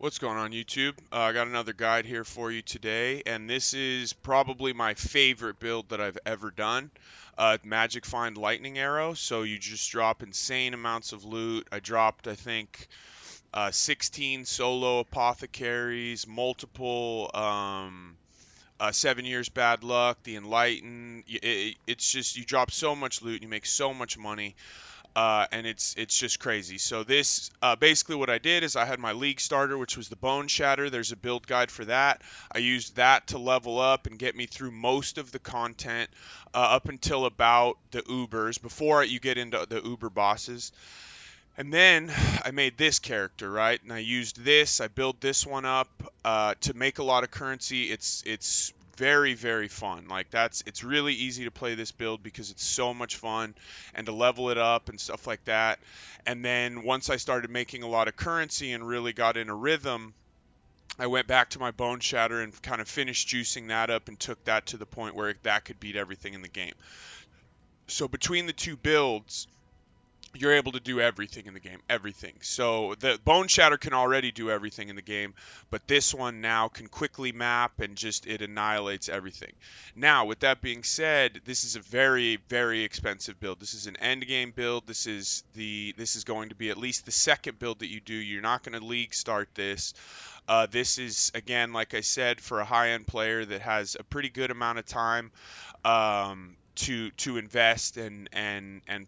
What's going on YouTube? I got another guide here for you today, and this is probably my favorite build that I've ever done. Magic Find Lightning Arrow, so you just drop insane amounts of loot. I dropped, I think, 16 solo apothecaries, multiple 7 years bad luck, the Enlighten. It's just you drop so much loot, and you make so much money. And it's just crazy. So this basically what I did is I had my league starter, which was the Bone Shatter. There's a build guide for that. I used that to level up and get me through most of the content up until about the Ubers, before you get into the Uber bosses. And then I made this character, right? And I used this. I built this one up to make a lot of currency. It's very very fun. Like it's really easy to play this build because it's so much fun, and to level it up and stuff like that. And then once I started making a lot of currency and really got in a rhythm, I went back to my Bone Shatter and kind of finished juicing that up and took that to the point where that could beat everything in the game. So between the two builds, you're able to do everything in the game, everything. So the Bone Shatter can already do everything in the game, but this one now can quickly map and just it annihilates everything. Now, with that being said, this is a very, very expensive build. This is an end game build. This is going to be at least the second build that you do. You're not going to league start this. This is again, like I said, for a high-end player that has a pretty good amount of time to invest and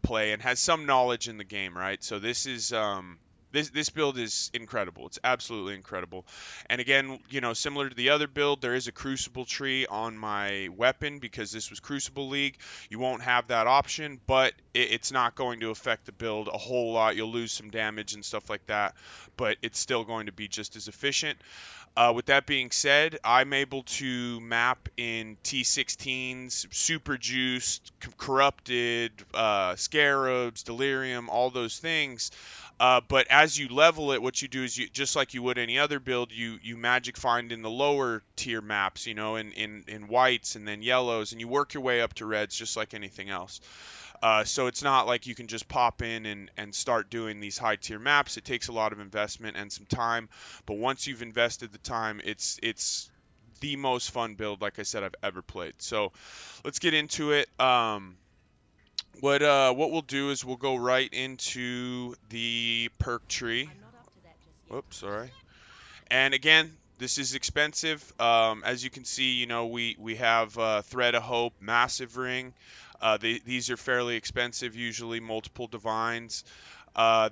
play and has some knowledge in the game, right? So this build is incredible. It's absolutely incredible. And again, similar to the other build, there is a Crucible tree on my weapon because this was Crucible League. You won't have that option, but it's not going to affect the build a whole lot. You'll lose some damage and stuff like that, but it's still going to be just as efficient. With that being said, I'm able to map in T16s, Super Juiced, Corrupted, Scarabs, Delirium, all those things. But as you level it, what you do is just like you would any other build, you magic find in the lower tier maps, in whites and then yellows, and you work your way up to reds just like anything else. So it's not like you can just pop in and start doing these high tier maps. It takes a lot of investment and some time. But once you've invested the time, it's the most fun build, like I said, I've ever played. So let's get into it. What we'll do is we'll go right into the perk tree. Whoops, sorry. And again, this is expensive. As you can see, we have Thread of Hope, Massive Ring. These are fairly expensive, usually multiple divines.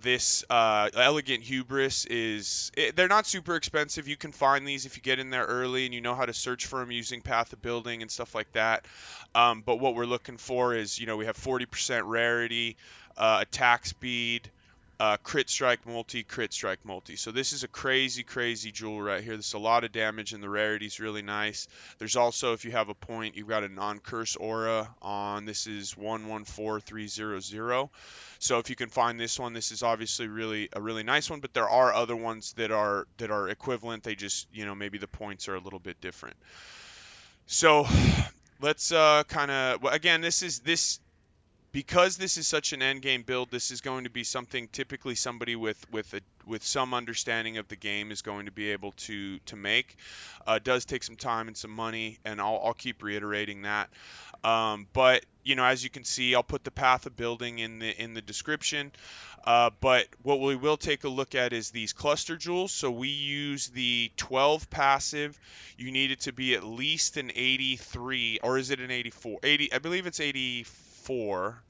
This Elegant Hubris they're not super expensive. You can find these if you get in there early and you know how to search for them using Path of Building and stuff like that. But what we're looking for is, we have 40% rarity, attack speed, crit strike multi. So this is a crazy, crazy jewel right here. There's a lot of damage and the rarity is really nice. There's also, if you have a point, you've got a non-curse aura on. This is 114300. So if you can find this one, this is obviously a really nice one. But there are other ones that are equivalent. They just, maybe the points are a little bit different. So let's kind of, well, again, because this is such an end game build, this is going to be something typically somebody with some understanding of the game is going to be able to make. It does take some time and some money, and I'll keep reiterating that. But as you can see, I'll put the Path of Building in the description. But what we will take a look at is these cluster jewels. So we use the 12 passive. You need it to be at least an 83, or is it an 84? 80, I believe it's 84.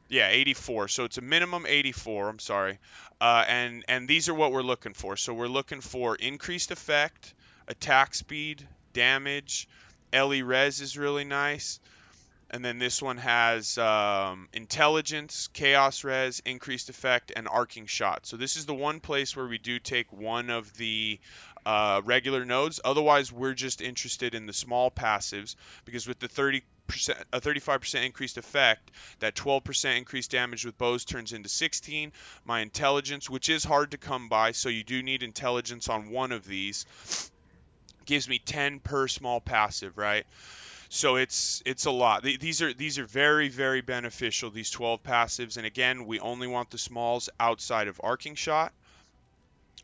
Yeah, 84. So it's a minimum 84. I'm sorry. And these are what we're looking for. So we're looking for increased effect, attack speed, damage. Ellie Res is really nice. And then this one has intelligence, chaos res, increased effect, and arcing shot. So this is the one place where we do take one of the regular nodes. Otherwise, we're just interested in the small passives, because with the 35% increased effect, that 12% increased damage with bows turns into 16. My intelligence, which is hard to come by, so you do need intelligence on one of these, gives me 10 per small passive, right? So it's a lot. These are very very beneficial, these 12 passives, and again, we only want the smalls outside of arcing shot.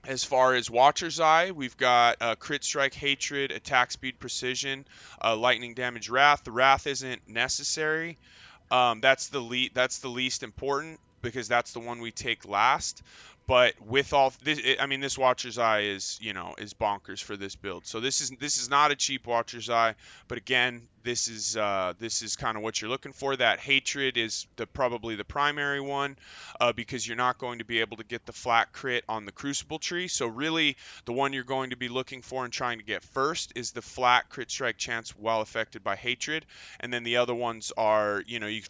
As far as Watcher's Eye, we've got Crit Strike, Hatred, Attack Speed, Precision, Lightning Damage, Wrath. The Wrath isn't necessary. That's the least important because that's the one we take last. But with all this, I mean, this Watcher's Eye is, is bonkers for this build. So this is not a cheap Watcher's Eye, but again, this is kind of what you're looking for. That Hatred is probably the primary one, because you're not going to be able to get the flat crit on the Crucible tree. So really, the one you're going to be looking for and trying to get first is the flat crit strike chance while affected by Hatred, and then the other ones are, you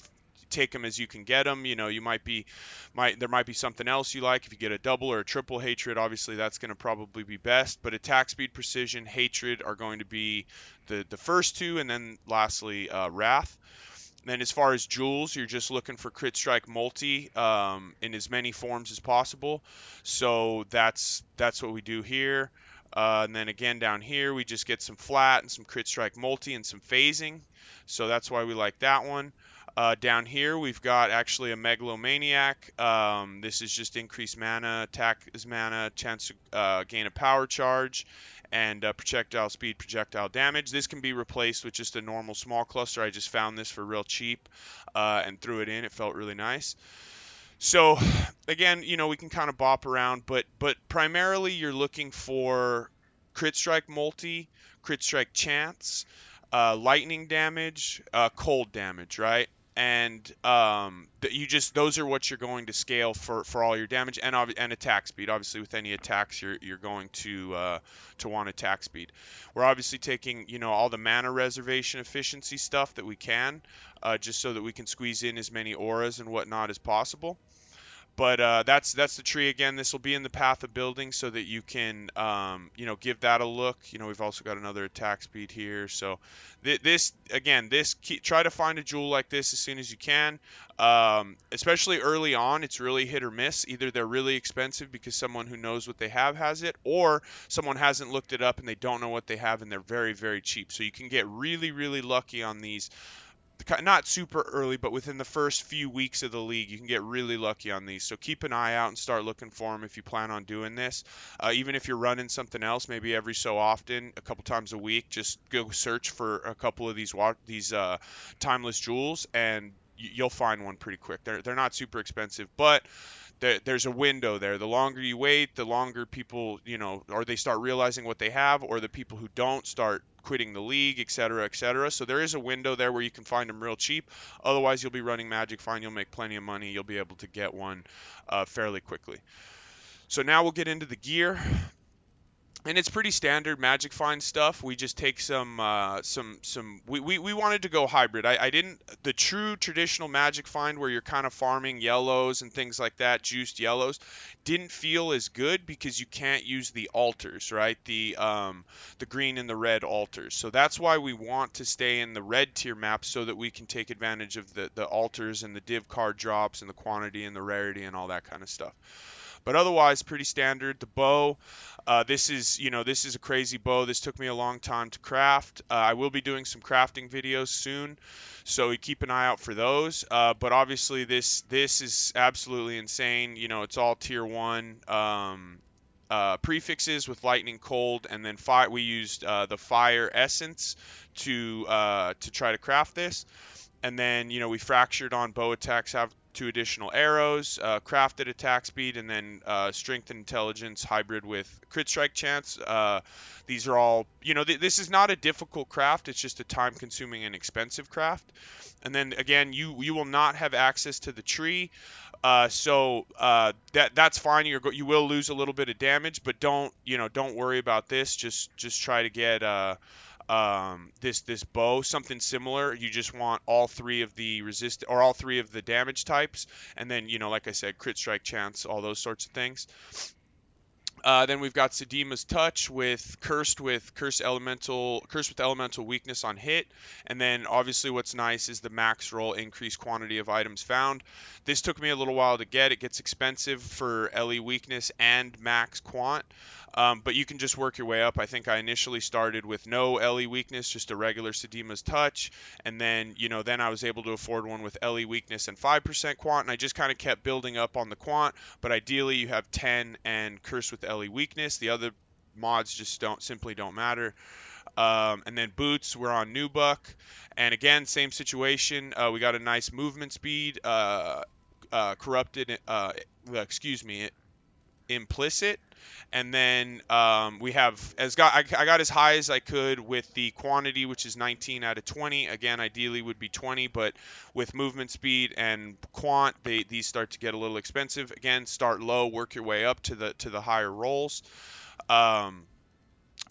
take them as you can get them. You there might be something else you like. If you get a double or a triple Hatred, obviously that's going to probably be best. But attack speed, precision, Hatred are going to be the first two, and then lastly Wrath. And then as far as jewels, you're just looking for crit strike multi, in as many forms as possible. So that's what we do here. And then again down here, we just get some flat and some crit strike multi and some phasing. So that's why we like that one. Down here, we've got actually a Megalomaniac. This is just increased mana, attack is mana, chance to gain a power charge, and projectile speed, projectile damage. This can be replaced with just a normal small cluster. I just found this for real cheap and threw it in. It felt really nice. So again, we can kind of bop around, but primarily you're looking for crit strike multi, crit strike chance, lightning damage, cold damage, right? And you just those are what you're going to scale for all your damage and attack speed. Obviously, with any attacks, you're going to want attack speed. We're obviously taking all the mana reservation efficiency stuff that we can, just so that we can squeeze in as many auras and whatnot as possible. But that's the tree again. This will be in the path of building so that you can give that a look. We've also got another attack speed here. So this again, try to find a jewel like this as soon as you can. Especially early on, it's really hit or miss. Either they're really expensive because someone who knows what they have has it, or someone hasn't looked it up and they don't know what they have and they're very very cheap. So you can get really really lucky on these, not super early, but within the first few weeks of the league, you can get really lucky on these. So keep an eye out and start looking for them if you plan on doing this. Even if you're running something else, maybe every so often, a couple times a week, just go search for a couple of these timeless jewels, and you'll find one pretty quick. They're not super expensive, but there's a window there. The longer you wait, the longer people, or they start realizing what they have, or the people who don't start quitting the league, et cetera, et cetera. So there is a window there where you can find them real cheap. Otherwise, you'll be running Magic Find. You'll make plenty of money. You'll be able to get one fairly quickly. So now we'll get into the gear. And it's pretty standard Magic Find stuff. We just take we wanted to go hybrid. I didn't the true traditional Magic Find where you're kind of farming yellows and things like that, juiced yellows, didn't feel as good because you can't use the altars, right? The green and the red altars. So that's why we want to stay in the red tier map so that we can take advantage of the altars and the div card drops and the quantity and the rarity and all that kind of stuff. But otherwise, pretty standard. The bow, this is a crazy bow. This took me a long time to craft. I will be doing some crafting videos soon, so you keep an eye out for those. But obviously, this is absolutely insane. It's all tier 1 prefixes with lightning, cold, and then fire. We used the fire essence to try to craft this. And then, we fractured on bow attacks, have 2 additional arrows, crafted attack speed, and then strength and intelligence hybrid with crit strike chance. These are all, this is not a difficult craft. It's just a time consuming and expensive craft. And then again, you will not have access to the tree. So that's fine. You will lose a little bit of damage, but don't worry about this. Just try to get this bow, something similar. You just want all 3 of the all 3 of the damage types, and then like I said, crit strike chance, all those sorts of things. Then we've got Sedima's Touch with cursed with elemental weakness on hit, and then obviously what's nice is the max roll increased quantity of items found. This took me a little while to get. It gets expensive for LE weakness and max quant, but you can just work your way up. I think I initially started with no LE weakness, just a regular Sedima's Touch, and then then I was able to afford one with LE weakness and 5% quant, and I just kind of kept building up on the quant. But ideally, you have 10 and Curse with LE weakness. The other mods just simply don't matter. And then boots, we're on new buck, and again, same situation. We got a nice movement speed, corrupted. Excuse me, implicit, and then we have I got as high as I could with the quantity, which is 19 out of 20. Again, ideally would be 20, but with movement speed and quant, these start to get a little expensive. Again, start low, work your way up to the higher rolls. um,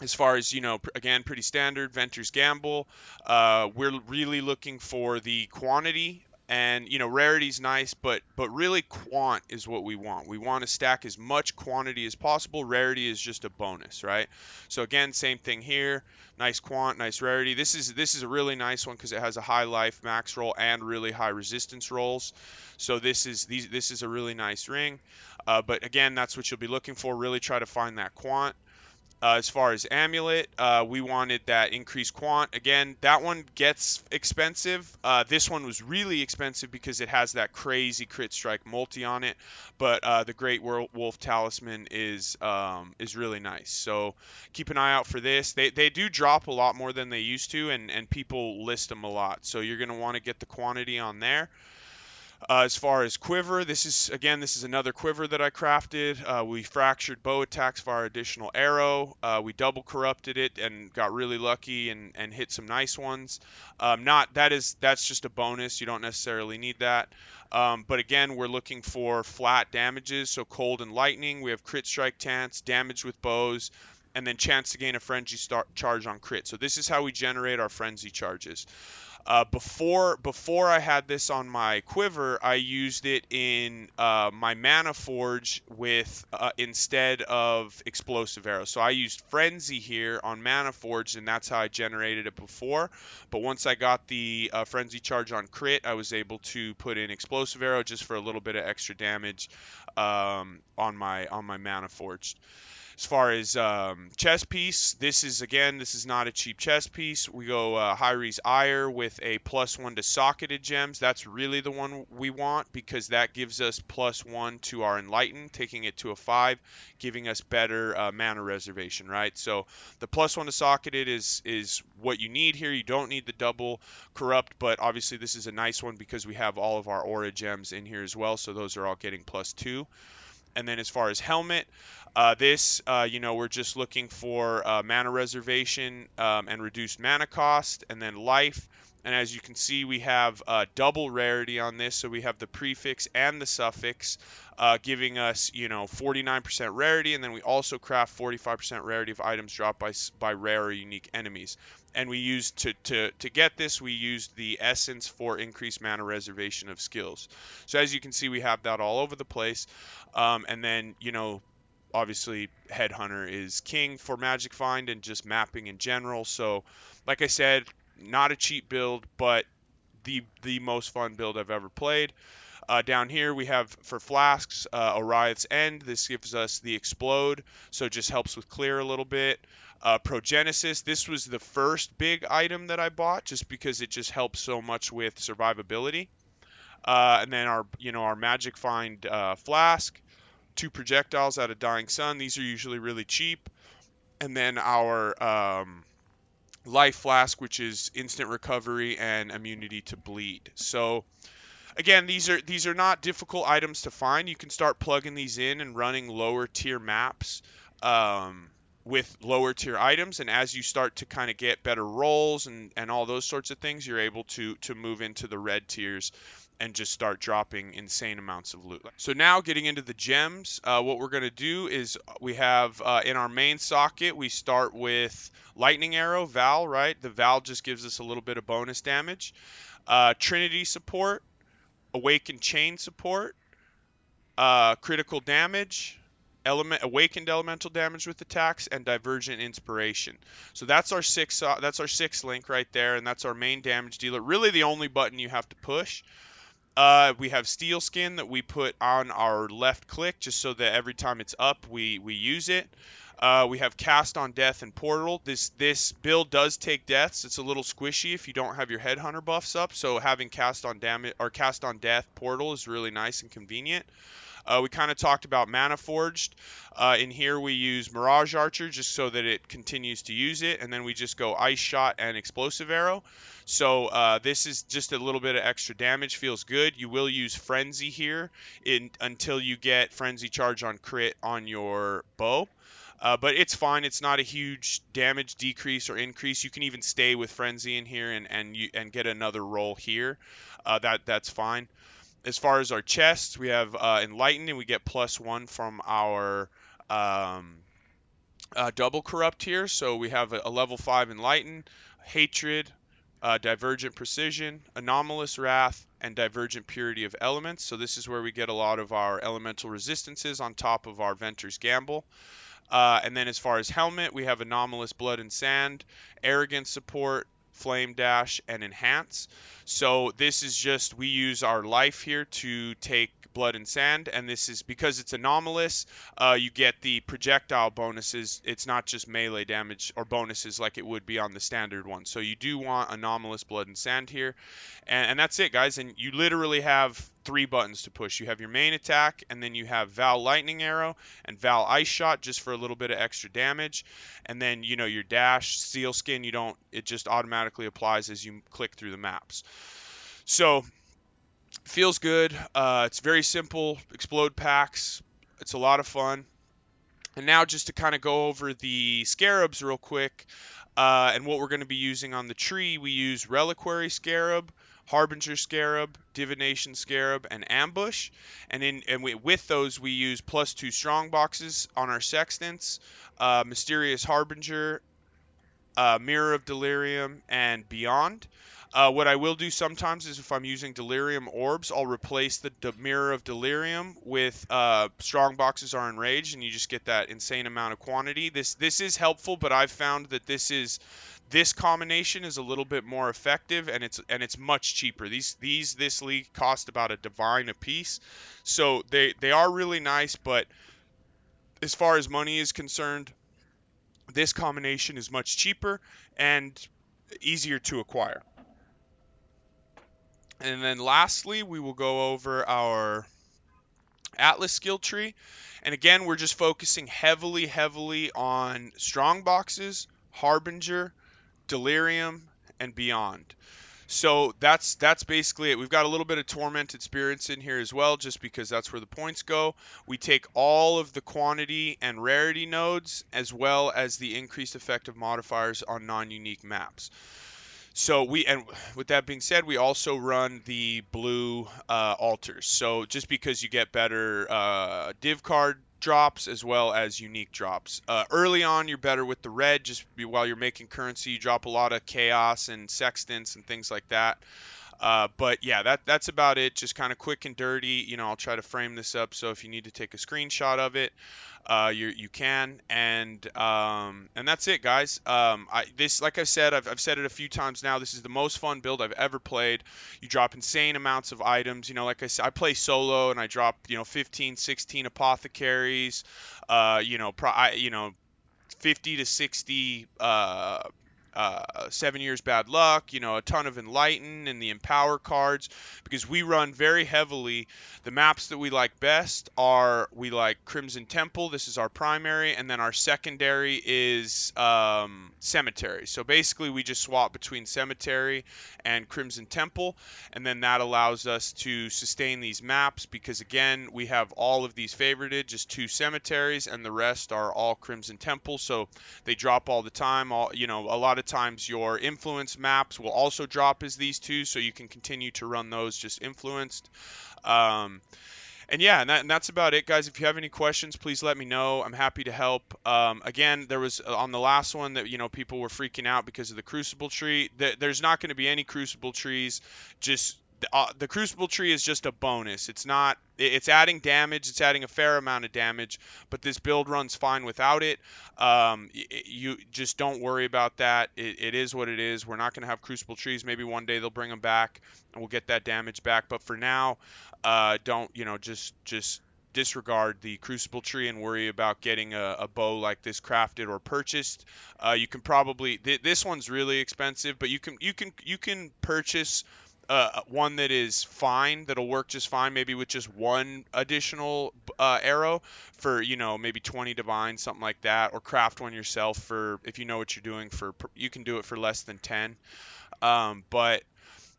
as far as again, pretty standard Venter's Gamble. We're really looking for the quantity, and rarity's nice, but really quant is what we want. We want to stack as much quantity as possible. Rarity is just a bonus, right? So again, same thing here. Nice quant, nice rarity. This is a really nice one because it has a high life max roll and really high resistance rolls. So this is a really nice ring. But again, that's what you'll be looking for. Really try to find that quant. As far as amulet, we wanted that increased quant. Again, that one gets expensive. This one was really expensive because it has that crazy crit strike multi on it. But the Great Wolf Talisman is really nice. So keep an eye out for this. They do drop a lot more than they used to, and people list them a lot. So you're gonna want to get the quantity on there. As far as quiver, this is another quiver that I crafted. We fractured bow attacks via additional arrow. We double corrupted it and got really lucky and hit some nice ones. Not that's just a bonus. You don't necessarily need that. But again, we're looking for flat damages, so cold and lightning. We have crit strike chance, damage with bows, and then chance to gain a frenzy charge on crit. So this is how we generate our frenzy charges. Before I had this on my quiver, I used it in my mana forge with instead of explosive arrows. So I used frenzy here on mana forge, and that's how I generated it before. But once I got the frenzy charge on crit, I was able to put in explosive arrow just for a little bit of extra damage on my mana forge. As far as chess piece, this is not a cheap chess piece. We go Hyries Ire with a +1 to socketed gems. That's really the one we want because that gives us +1 to our Enlighten, taking it to a 5, giving us better mana reservation, right? So the +1 to socketed is what you need here. You don't need the double corrupt, but obviously this is a nice one because we have all of our aura gems in here as well, so those are all getting +2. And then as far as helmet, we're just looking for mana reservation and reduced mana cost, and then life. And as you can see, we have double rarity on this, so we have the prefix and the suffix, giving us 49% rarity, and then we also craft 45% rarity of items dropped by rare or unique enemies. And we used to get this, we used the essence for increased mana reservation of skills. So as you can see, we have that all over the place. And then obviously headhunter is king for magic find and just mapping in general. So like I said, not a cheap build, but the most fun build I've ever played. Down here we have for flasks Oriath's End. This gives us the explode, so it just helps with clear a little bit. Progenesis, this was the first big item that I bought just because it just helps so much with survivability. And then our magic find flask, 2 projectiles out of Dying Sun. These are usually really cheap. And then our life flask, which is instant recovery and immunity to bleed. So again, these are not difficult items to find. You can start plugging these in and running lower tier maps with lower tier items, and as you start to kind of get better rolls and all those sorts of things, you're able to move into the red tiers and just start dropping insane amounts of loot. So now getting into the gems, what we're going to do is we have in our main socket, we start with lightning arrow, Val, right? The Val just gives us a little bit of bonus damage. Trinity support, awakened chain support, critical damage, awakened elemental damage with attacks, and divergent inspiration. So that's our sixth link right there, and that's our main damage dealer. Really, the only button you have to push. We have Steel Skin that we put on our left click just so that every time it's up, we use it. We have Cast on Death and Portal. This build does take deaths. It's a little squishy if you don't have your Headhunter buffs up. So having Cast on Damage or Cast on Death Portal is really nice and convenient. We kind of talked about Mana Forged. In here we use Mirage Archer just so that it continues to use it, and then we just go Ice Shot and Explosive Arrow. So this is just a little bit of extra damage, feels good. You will use Frenzy here until you get Frenzy Charge on crit on your bow. But it's fine. It's not a huge damage decrease or increase. You can even stay with Frenzy in here and get another roll here. That's fine. As far as our chests, we have Enlightened, and we get +1 from our double corrupt here. So we have a level 5 Enlightened, Hatred, Divergent Precision, Anomalous Wrath, and Divergent Purity of Elements. So this is where we get a lot of our elemental resistances on top of our Venter's Gamble. And then as far as helmet, we have Anomalous Blood and Sand, Arrogance Support, Flame Dash, and Enhance. So this is just, we use our life here to take Blood and Sand, and this is because it's anomalous, you get the projectile bonuses. It's not just melee damage or bonuses like it would be on the standard one. So you do want Anomalous Blood and Sand here. And that's it, guys. And you literally have 3 buttons to push. You have your main attack, and then you have Val Lightning Arrow and Val Ice Shot just for a little bit of extra damage. And then, your dash, Seal Skin, it just automatically applies as you click through the maps. So, feels good. It's very simple. Explode packs. It's a lot of fun. And now just to kind of go over the Scarabs real quick, and what we're going to be using on the tree, we use Reliquary Scarab, Harbinger Scarab, Divination Scarab, and Ambush. With those, we use +2 strong boxes on our Sextants, Mysterious Harbinger, Mirror of Delirium, and Beyond. What I will do sometimes is if I'm using Delirium Orbs, I'll replace the Mirror of Delirium with Strong Boxes are Enraged, and you just get that insane amount of quantity. This is helpful, but I've found that this combination is a little bit more effective, and it's much cheaper. This league cost about a divine a piece, so they are really nice. But as far as money is concerned, this combination is much cheaper and easier to acquire. And then lastly, we will go over our Atlas skill tree. And again, we're just focusing heavily on strong boxes, Harbinger, Delirium, and Beyond. So that's basically it. We've got a little bit of Tormented Spirits in here as well, just because that's where the points go. We take all of the quantity and rarity nodes, as well as the increased effective modifiers on non-unique maps. So with that being said, we also run the blue altars. So just because you get better div card drops as well as unique drops. Early on, you're better with the red. While you're making currency, you drop a lot of chaos and sextants and things like that. But yeah, that's about it. Just kind of quick and dirty. I'll try to frame this up so if you need to take a screenshot of it, you can. And that's it, guys. Like I said, I've said it a few times now. This is the most fun build I've ever played. You drop insane amounts of items. Like I said, I play solo and I drop 15, 16 apothecaries. 50 to 60 7 years bad luck, a ton of enlighten and the empower cards, because we run very heavily. The maps that we like best we like Crimson Temple. This is our primary, and then our secondary is Cemetery. So basically we just swap between Cemetery and Crimson Temple, and then that allows us to sustain these maps, because again, we have all of these favorited, just 2 cemeteries, and the rest are all Crimson Temple, so they drop all the time. A lot of times your influence maps will also drop as these 2, so you can continue to run those just influenced. And that's about it, guys. If you have any questions, please let me know. I'm happy to help. Again, there was on the last one that people were freaking out because of the Crucible tree. There's not going to be any Crucible trees. Just the crucible tree is just a bonus. It's not. It's adding damage. It's adding a fair amount of damage, but this build runs fine without it. You just don't worry about that. It is what it is. We're not going to have crucible trees. Maybe one day they'll bring them back, and we'll get that damage back. But for now, don't just disregard the crucible tree and worry about getting a bow like this crafted or purchased. You can probably this one's really expensive, but you can purchase one that is fine, that'll work just fine, maybe with just one additional arrow for, maybe 20 divine, something like that, or craft one yourself for, if you know what you're doing, you can do it for less than 10. But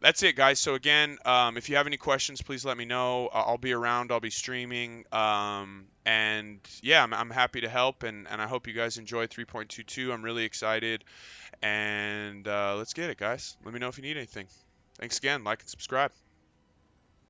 that's it, guys. So again, if you have any questions, please let me know. I'll be around. I'll be streaming. And yeah, I'm happy to help, and I hope you guys enjoy 3.22. I'm really excited, and let's get it, guys. Let me know if you need anything. Thanks again. Like and subscribe.